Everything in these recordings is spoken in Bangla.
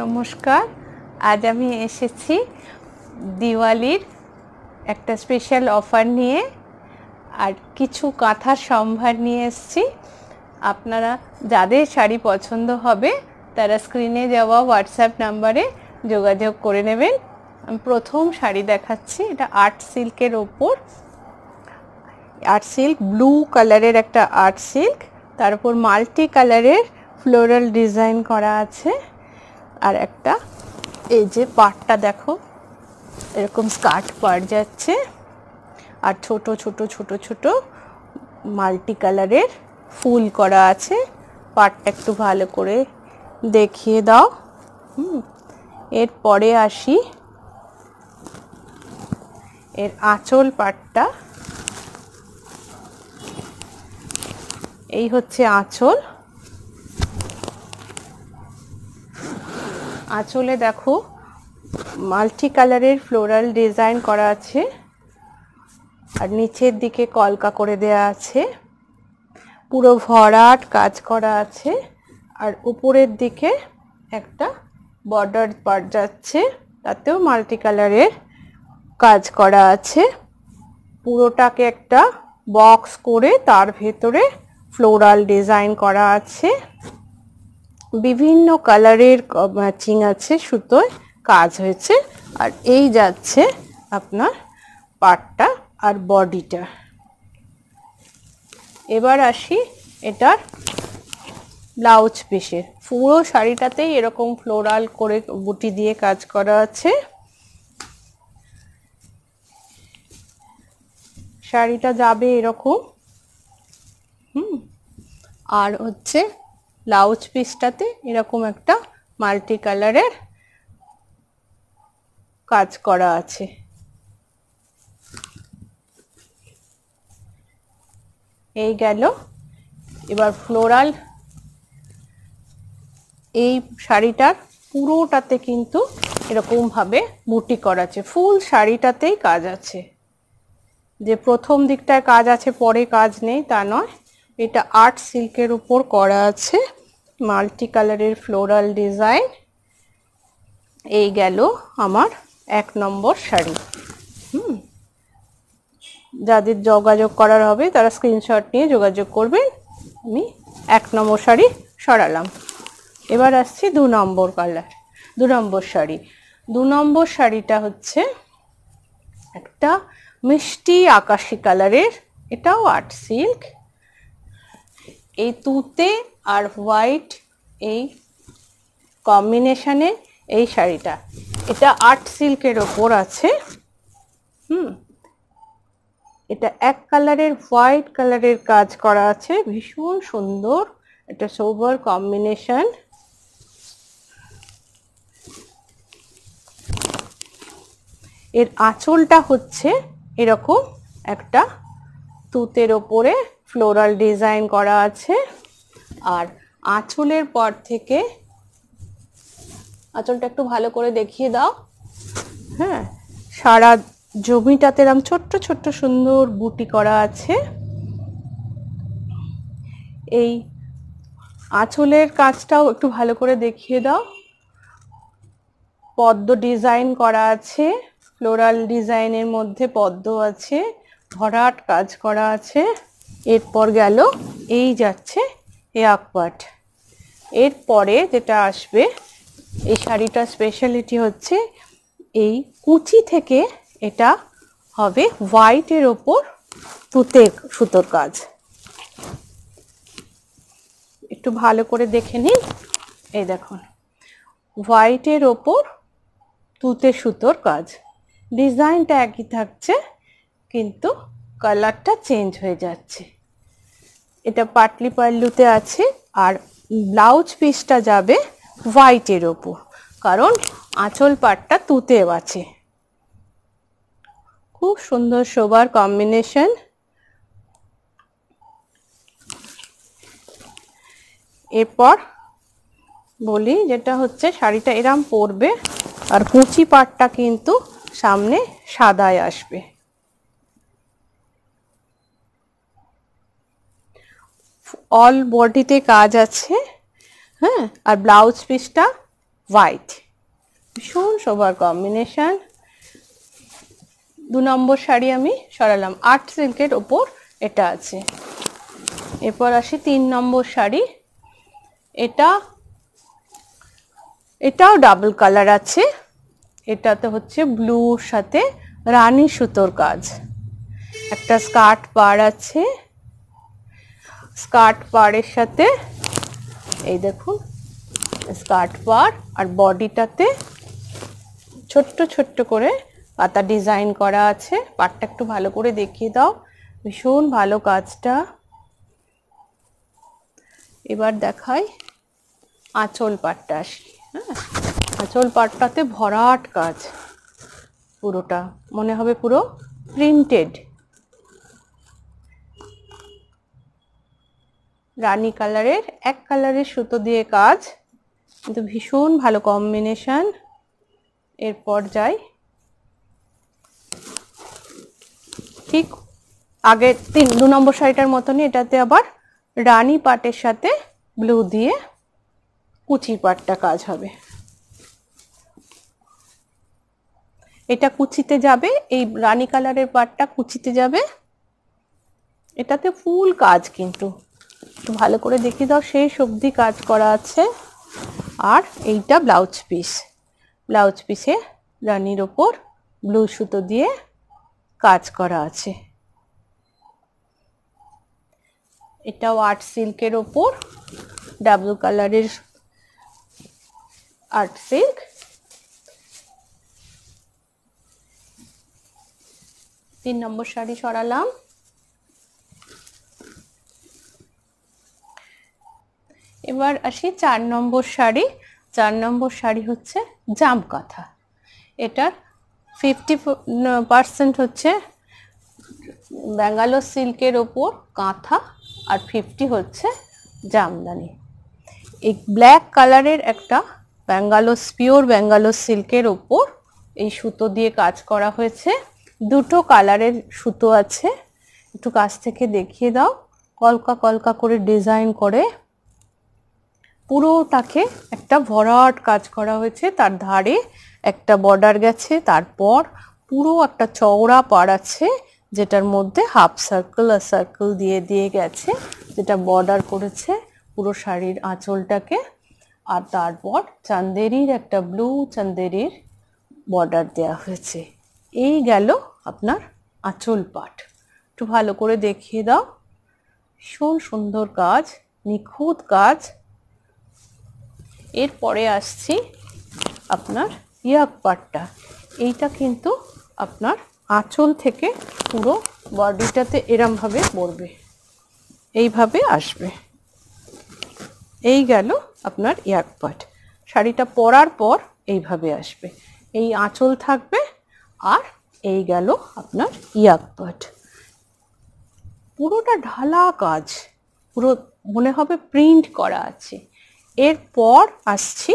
নমস্কার। আজ আমি এসেছি দিওয়ালির একটা স্পেশাল অফার নিয়ে, আর কিছু কাঁথার সম্ভার নিয়ে এসেছি। আপনারা যাদের শাড়ি পছন্দ হবে তারা স্ক্রিনে যাওয়া হোয়াটসঅ্যাপ নাম্বারে যোগাযোগ করে নেবেন। আমি প্রথম শাড়ি দেখাচ্ছি, এটা আর্ট সিল্কের ওপর, আর্ট সিল্ক ব্লু কালারের একটা আর্ট সিল্ক, তার উপর মাল্টি কালারের ফ্লোরাল ডিজাইন করা আছে। আর একটা এই যে পাড়টা দেখো, এরকম স্কার্ট পাড় যাচ্ছে, আর ছোট ছোট ছোট ছোট মাল্টি কালারের ফুল করা আছে। পাড়টা একটু ভালো করে দেখিয়ে দাও। এরপরে আসি এর আঁচল পাড়টা। এই হচ্ছে আঁচল। আঁচলে দেখো মাল্টি কালারের ফ্লোরাল ডিজাইন করা আছে, আর নিচের দিকে কলকা করে দেয়া আছে, পুরো ভরাট কাজ করা আছে। আর উপরের দিকে একটা বর্ডার পার্ট যাচ্ছে, তাতেও মাল্টি কালারের কাজ করা আছে। পুরোটাকে একটা বক্স করে তার ভেতরে ফ্লোরাল ডিজাইন করা আছে, বিভিন্ন কালারের ম্যাচিং আছে, সুতোয় কাজ হয়েছে। আর এই যাচ্ছে আপনার পাটটা আর বডিটা। এবার আসি এটার ব্লাউজ পিসে। পুরো শাড়িটাতেই এরকম ফ্লোরাল করে বুটি দিয়ে কাজ করা আছে। শাড়িটা যাবে এরকম। আর হচ্ছে ব্লাউজ পিসটাতে এরকম একটা মাল্টি কালারের কাজ করা আছে। এই গেল। এবার ফ্লোরাল, এই শাড়িটার পুরোটাতে কিন্তু এরকম ভাবে বুটি করা আছে, ফুল শাড়িটাতেই কাজ আছে। যে প্রথম দিকটায় কাজ আছে পরে কাজ নেই তা নয়, এটা আর্ট সিল্কের উপর করা আছে, মাল্টি কালারের ফ্লোরাল ডিজাইন। এই গেল আমার 1 নম্বর শাড়ি। যাদের যোগাযোগ করার হবে তারা স্ক্রিনশট নিয়ে যোগাযোগ করবেন। আমি 1 নম্বর শাড়ি সরালাম। এবার আসছি 2 নম্বর কালার, 2 নম্বর শাড়ি। 2 নম্বর শাড়িটা হচ্ছে একটা মিষ্টি আকাশি কালারের, এটাও আর্ট সিল্ক। এই তুতে আর হোয়াইট এই কম্বিনেশনে এই শাড়িটা, এটা আর্ট সিল্কের ওপর আছে। এটা এক কালারের হোয়াইট কালারের কাজ করা আছে, ভীষণ সুন্দর। এটা সোবার কম্বিনেশন। এর আঁচলটা হচ্ছে এরকম একটা তুতের ওপরে ফ্লোরাল ডিজাইন করা আছে। আর আঁচলের পর থেকে, আঁচলটা একটু ভালো করে দেখিয়ে দাও। হ্যাঁ, সারা জমিটাতে এরকম ছোট্ট ছোট্ট সুন্দর বুটি করা আছে। এই আঁচলের কাজটাও একটু ভালো করে দেখিয়ে দাও। পদ্ম ডিজাইন করা আছে, ফ্লোরাল ডিজাইনের মধ্যে পদ্ম আছে, ভরাট কাজ করা আছে। এরপর গেল এই যাচ্ছে ইয়াকপাট। এরপরে যেটা আসবে, এই শাড়িটার স্পেশালিটি হচ্ছে এই কুচি থেকে এটা হবে হোয়াইটের ওপর তুতে সুতোর কাজ। একটু ভালো করে দেখে নিন। এই দেখুন, হোয়াইটের ওপর তুতে সুতোর কাজ। ডিজাইনটা একই থাকছে কিন্তু কালারটা চেঞ্জ হয়ে যাচ্ছে। এটা পাটলি পাল্লুতে আছে, আর ব্লাউজ পিসটা যাবে হোয়াইটের ওপর, কারণ আঁচল পাটটা তুতে আছে। খুব সুন্দর সোবার কম্বিনেশন। এরপর বলি, যেটা হচ্ছে শাড়িটা এরম পরবে, আর কুচি পাটটা কিন্তু সামনে সাদায় আসবে। অল বডিতে কাজ আছে। হ্যাঁ, আর ব্লাউজ পিসটা হোয়াইট, ভীষণ সোবার কম্বিনেশন। 2 নম্বর শাড়ি আমি সরালাম, আর্ট সিল্কের ওপর এটা আছে। এরপর আসি 3 নম্বর শাড়ি। এটাও ডাবল কালার আছে। এটাতে হচ্ছে ব্লুর সাথে রানী সুতোর কাজ। একটা স্কার্ট পাড় আছে, স্কার্ট পাড়ের সাথে এই দেখুন স্কার্ট পাড়, আর বডিটাতে ছোট্ট ছোট্ট করে পাতা ডিজাইন করা আছে। পাড়টা একটু ভালো করে দেখিয়ে দাও, ভীষণ ভালো কাজটা। এবার দেখাই আঁচল পাড়টা। আসি, হ্যাঁ, আঁচল পাড়টাতে ভরাট কাজ, পুরোটা মনে হবে পুরো প্রিন্টেড। রানী কালারের এক কালারের সুতো দিয়ে কাজ, কিন্তু ভীষণ ভালো কম্বিনেশন। এরপর যাই ঠিক আগে 2 নম্বর শাড়িটার মতনই, এটাতে আবার রানী পাটের সাথে ব্লু দিয়ে কুচি পাটটা কাজ হবে। এটা কুচিতে যাবে, এই রানী কালারের পাটটা কুচিতে যাবে। এটাতে ফুল কাজ, কিন্তু একটু ভালো করে দেখিয়ে দাও, শেষ অবধি কাজ করা আছে। আর এইটা ব্লাউজ পিস, ব্লাউজ পিসে রানীর ওপর ব্লু সুতো দিয়ে কাজ করা আছে। এটাও আর্ট সিল্কের ওপর ডাবল কালারের আর্ট সিল্ক। 3 নম্বর শাড়ি সরালাম। এবার আসি 4 নম্বর শাড়ি। 4 নম্বর শাড়ি হচ্ছে জাম কাঁথা। এটার 50% হচ্ছে ব্যাঙ্গালোর সিল্কের ওপর কাঁথা, আর 50 হচ্ছে জামদানি। এই ব্ল্যাক কালারের একটা ব্যাঙ্গালোর, পিওর ব্যাঙ্গালোর সিল্কের ওপর এই সুতো দিয়ে কাজ করা হয়েছে। দুটো কালারের সুতো আছে, একটু কাছ থেকে দেখিয়ে দাও। কলকা কলকা করে ডিজাইন করে পুরোটাকে একটা ভরাট কাজ করা হয়েছে। তার ধারে একটা বর্ডার গেছে, তারপর পুরো একটা চওড়া পাড় আছে, যেটার মধ্যে হাফ সার্কেল আর সার্কেল দিয়ে দিয়ে গেছে, যেটা বর্ডার করেছে পুরো শাড়ির আঁচলটাকে। আর তারপর চান্দেরির একটা ব্লু চান্দেরির বর্ডার দেওয়া হয়েছে। এই গেল আপনার আঁচল পাট। একটু ভালো করে দেখিয়ে দাও, ভীষণ সুন্দর কাজ, নিখুঁত কাজ। এরপরে আসছি আপনার ইয়াক পাটটা। এইটা কিন্তু আপনার আঁচল থেকে পুরো বডিটাতে এরমভাবে পড়বে, এইভাবে আসবে। এই গেল আপনার ইয়াক পাট। শাড়িটা পরার পর এইভাবে আসবে, এই আঁচল থাকবে, আর এই গেল আপনার ইয়াক পাট। পুরোটা ঢালা কাজ, পুরো মনে হবে প্রিন্ট করা আছে। এরপর আসছি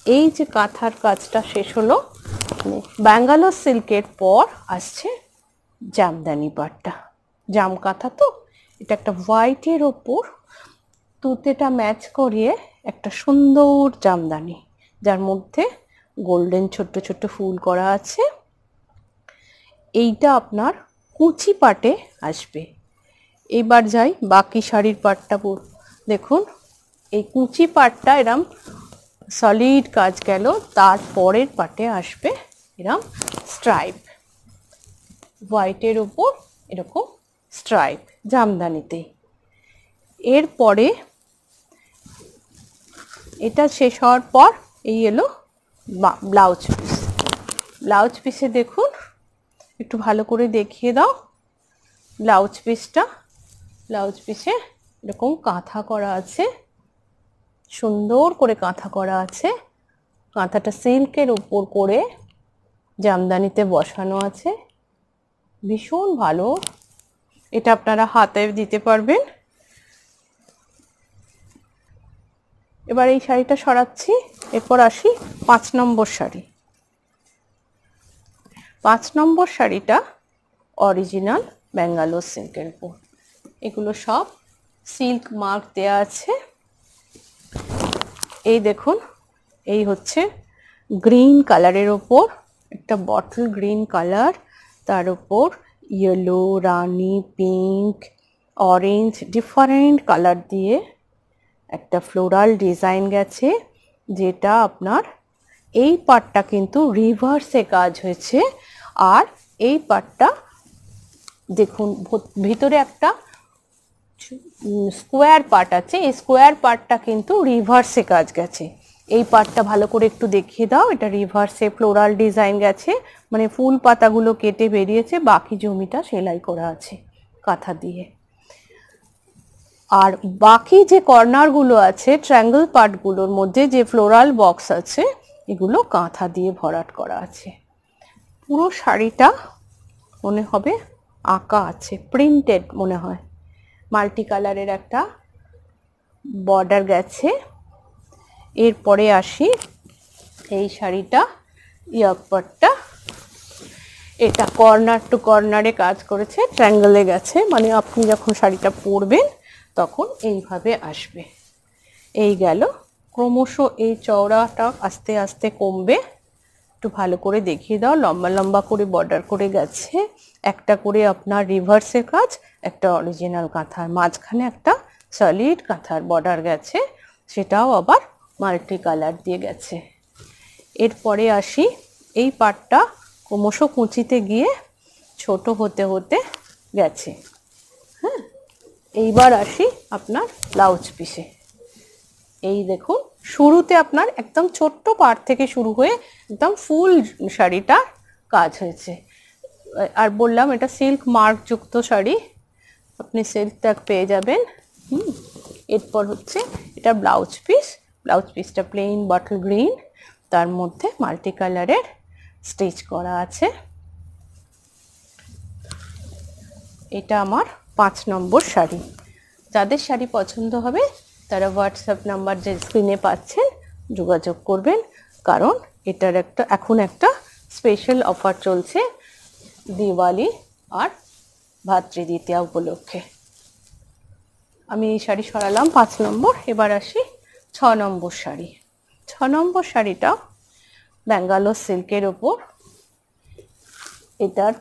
এই যে কাঁথার কাজটা শেষ হলো, ব্যাঙ্গালোর সিল্কের পর আসছে জামদানি পাটটা। জাম কাঁথা তো, এটা একটা হোয়াইটের ওপর তুতেটা ম্যাচ করিয়ে একটা সুন্দর জামদানি, যার মধ্যে গোল্ডেন ছোট্ট ছোট্ট ফুল করা আছে। এইটা আপনার কুচি পাটে আসবে। এবার যাই বাকি শাড়ির পাটটা। দেখুন এই কুচি পাটটা এরম সলিড কাজ গেল, তারপরের পাটে আসবে এরম স্ট্রাইপ, হোয়াইটের উপর এরকম স্ট্রাইপ জামদানিতে। এরপরে এটা শেষ হওয়ার পর এই এলো ব্লাউজ পিস। ব্লাউজ পিসে দেখুন, একটু ভালো করে দেখিয়ে দাও ব্লাউজ পিসটা। ব্লাউজ পিসে এরকম কাঁথা করা আছে, সুন্দর করে কাঁথা করা আছে। কাঁথাটা সিল্কের উপর করে জামদানিতে বসানো আছে, ভীষণ ভালো। এটা আপনারা হাতে দিতে পারবেন। এবার এই শাড়িটা সরাচ্ছি। এরপর আসি 5 নম্বর শাড়ি। 5 নম্বর শাড়িটা অরিজিনাল ব্যাঙ্গালোর সিল্কের উপর। এগুলো সব সিল্ক মার্ক দেয়া আছে। এই দেখুন এই হচ্ছে গ্রিন কালারের ওপর একটা বটল গ্রিন কালার, তার উপর ইয়েলো, রানি, পিঙ্ক, অরেঞ্জ ডিফারেন্ট কালার দিয়ে একটা ফ্লোরাল ডিজাইন গেছে, যেটা আপনার এই পার্টটা কিন্তু রিভার্সে কাজ হয়েছে। আর এই পার্টটা দেখুন ভিতরে একটা স্কোয়ার পার্ট আছে, এই স্কোয়ার পার্টটা কিন্তু রিভার্সে কাজ গেছে। এই পার্টটা ভালো করে একটু দেখিয়ে দাও। এটা রিভার্সে ফ্লোরাল ডিজাইন গেছে, মানে ফুল পাতাগুলো কেটে বেরিয়েছে, বাকি জমিটা সেলাই করা আছে কাঁথা দিয়ে। আর বাকি যে কর্নারগুলো আছে ট্রায়াঙ্গেল পার্টগুলোর মধ্যে যে ফ্লোরাল বক্স আছে এগুলো কাঁথা দিয়ে ভরাট করা আছে। পুরো শাড়িটা মনে হবে আঁকা আছে, প্রিন্টেড মনে হয়। মাল্টি কালারের একটা বর্ডার গেছে। এরপরে আসি এই শাড়িটা, ইয়াক পার্টটা, এটা কর্নার টু কর্নারে কাজ করেছে, ট্রায়াঙ্গেলে গেছে, মানে আপনি যখন শাড়িটা পরবেন তখন এইভাবে আসবে। এই গেল। ক্রমশ এই চওড়াটা আস্তে আস্তে কমবে, একটু ভালো করে দেখিয়ে দাও। লম্বা লম্বা করে বর্ডার করে গেছে, একটা করে আপনার রিভার্সের কাজ, একটা অরিজিনাল কাঁথার, মাঝখানে একটা সলিড কাঁথার বর্ডার গেছে, সেটাও আবার মাল্টি কালার দিয়ে গেছে। এরপরে আসি এই পার্টটা ক্রমশ কুঁচিতে গিয়ে ছোট হতে হতে গেছে। হ্যাঁ, এইবার আসি আপনার ব্লাউজ পিসে। এই দেখুন শুরুতে আপনার একদম ছোট্ট পার্ট থেকে শুরু হয়ে একদম ফুল শাড়িটা কাজ হয়েছে। আর বললাম এটা সিল্ক মার্ক যুক্ত শাড়ি, আপনি সিল্ক ট্যাগ পেয়ে যাবেন। এরপর হচ্ছে এটা ব্লাউজ পিস। ব্লাউজ পিসটা প্লেন বটল গ্রিন, তার মধ্যে মাল্টি কালারের স্টিচ করা আছে। এটা আমার 5 নম্বর শাড়ি। যাদের শাড়ি পছন্দ হবে তারা হোয়াটসঅ্যাপ নাম্বার যে স্ক্রিনে পাচ্ছেন যোগাযোগ করবেন, কারণ এটার এখন একটা স্পেশাল অফার চলছে দিওয়ালি আর ভাতৃদ্বিতীয়া উপলক্ষে। আমি এই শাড়ি সরালাম 5 নম্বর। এবার আসি 6 নম্বর শাড়ি। 6 নম্বর শাড়িটা ব্যাঙ্গালোর সিল্কের ওপর, এটার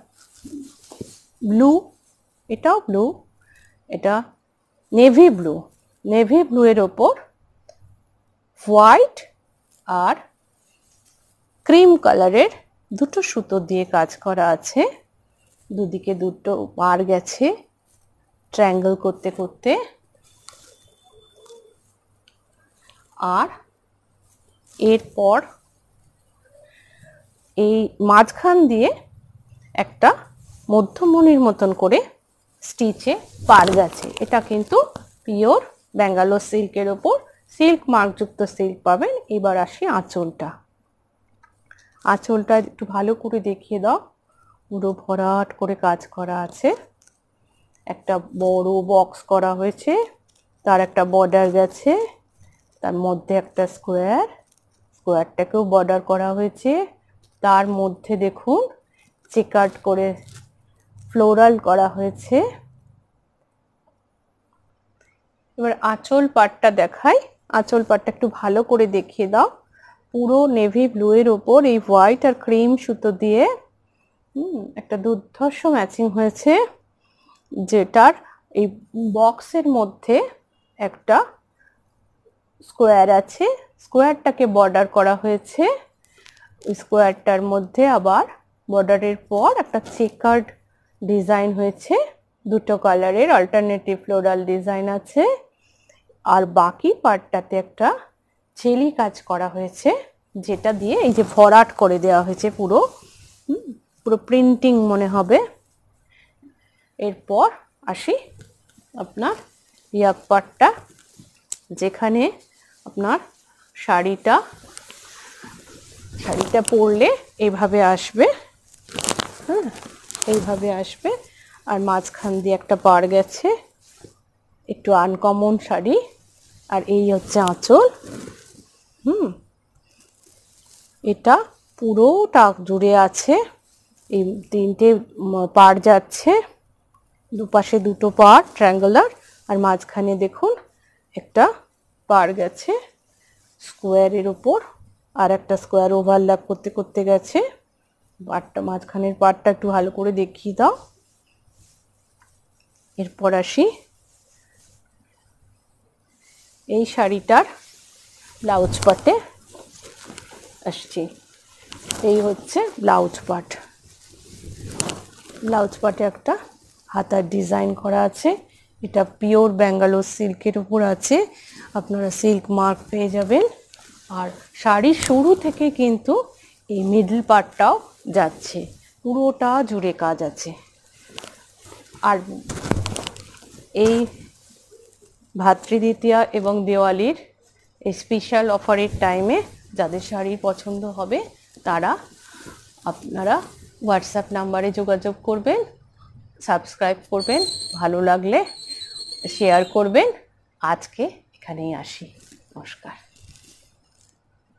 ব্লু, এটাও ব্লু, এটা নেভি ব্লু, নেভি ব্লু এর ওপর হোয়াইট আর ক্রিম কালারের দুটো সুতো দিয়ে কাজ করা আছে। দুদিকে দুটো বার গেছে ট্রায়াঙ্গেল করতে করতে। আর এরপর এই মাঝখান দিয়ে একটা মধ্যমণির মতন করে স্টিচে পার গেছে। এটা কিন্তু পিওর ব্যাঙ্গালোর সিল্কের ওপর, সিল্ক মার্কযুক্ত সিল্ক পাবেন। এবার আসি আঁচলটা। আঁচলটা একটু ভালো করে দেখিয়ে দাও। পুরো ভরাট করে কাজ করা আছে, একটা বড় বক্স করা হয়েছে, তার একটা বর্ডার গেছে, তার মধ্যে একটা স্কোয়ার, স্কোয়ারটাকেও বর্ডার করা হয়েছে, তার মধ্যে দেখুন চেকার্ড করে ফ্লোরাল করা হয়েছে। এবার আঁচল পাটটা দেখাই। আঁচল পাটটা একটু ভালো করে দেখিয়ে দাও। পুরো নেভি ব্লু এর ওপর এই হোয়াইট আর ক্রিম সুতো দিয়ে একটা দুর্ধর্ষ ম্যাচিং হয়েছে, যেটার এই বক্সের মধ্যে একটা স্কোয়ার আছে, স্কোয়ারটাকে বর্ডার করা হয়েছে। স্কোয়ারটার মধ্যে আবার বর্ডারের পর একটা চেকার্ড ডিজাইন হয়েছে, দুটো কালারের অল্টারনেটিভ ফ্লোরাল ডিজাইন আছে। আর বাকি পার্টটাতে একটা চেলি কাজ করা হয়েছে, যেটা দিয়ে এই যে ভরাট করে দেওয়া হয়েছে, পুরো পুরো প্রিন্টিং মনে হবে। এরপর আসি আপনার ইয়াক পার্টটা, যেখানে আপনার শাড়িটা পরলে এইভাবে আসবে। হ্যাঁ, এইভাবে আসবে। আর মাঝখান দিয়ে একটা পার গেছে, একটু আনকমন শাড়ি। আর এই হচ্ছে আঁচল। এটা পুরোটা জুড়ে আছে, এই 3টে পার যাচ্ছে, দুপাশে দুটো পার ট্রায়াঙ্গুলার, আর মাঝখানে দেখুন একটা পার গেছে স্কোয়ারের উপর। আর একটা স্কোয়ার ওভারল্যাপ করতে করতে গেছে। পাটটা, মাঝখানের পাটটা একটু ভালো করে দেখিয়ে দাও। এরপর আসি এই শাড়িটার ব্লাউজ পার্টে আসছি। এই হচ্ছে ব্লাউজ পার্ট। ব্লাউজ পার্টে একটা হাতার ডিজাইন করা আছে। এটা পিওর ব্যাঙ্গালোর সিল্কের উপর আছে, আপনারা সিল্ক মার্ক পেয়ে যাবেন। আর শাড়ির শুরু থেকে কিন্তু এই মিডল পার্টটাও যাচ্ছে, পুরোটা জুড়ে কাজ আছে। আর এই ভাতৃদ্বিতীয়া এবং দেওয়ালির এই স্পেশাল অফারের টাইমে যাদের শাড়ি পছন্দ হবে তারা আপনারা হোয়াটসঅ্যাপ নাম্বারে যোগাযোগ করবেন, সাবস্ক্রাইব করবেন, ভালো লাগলে শেয়ার করবেন। আজকে এখানেই আসি, নমস্কার।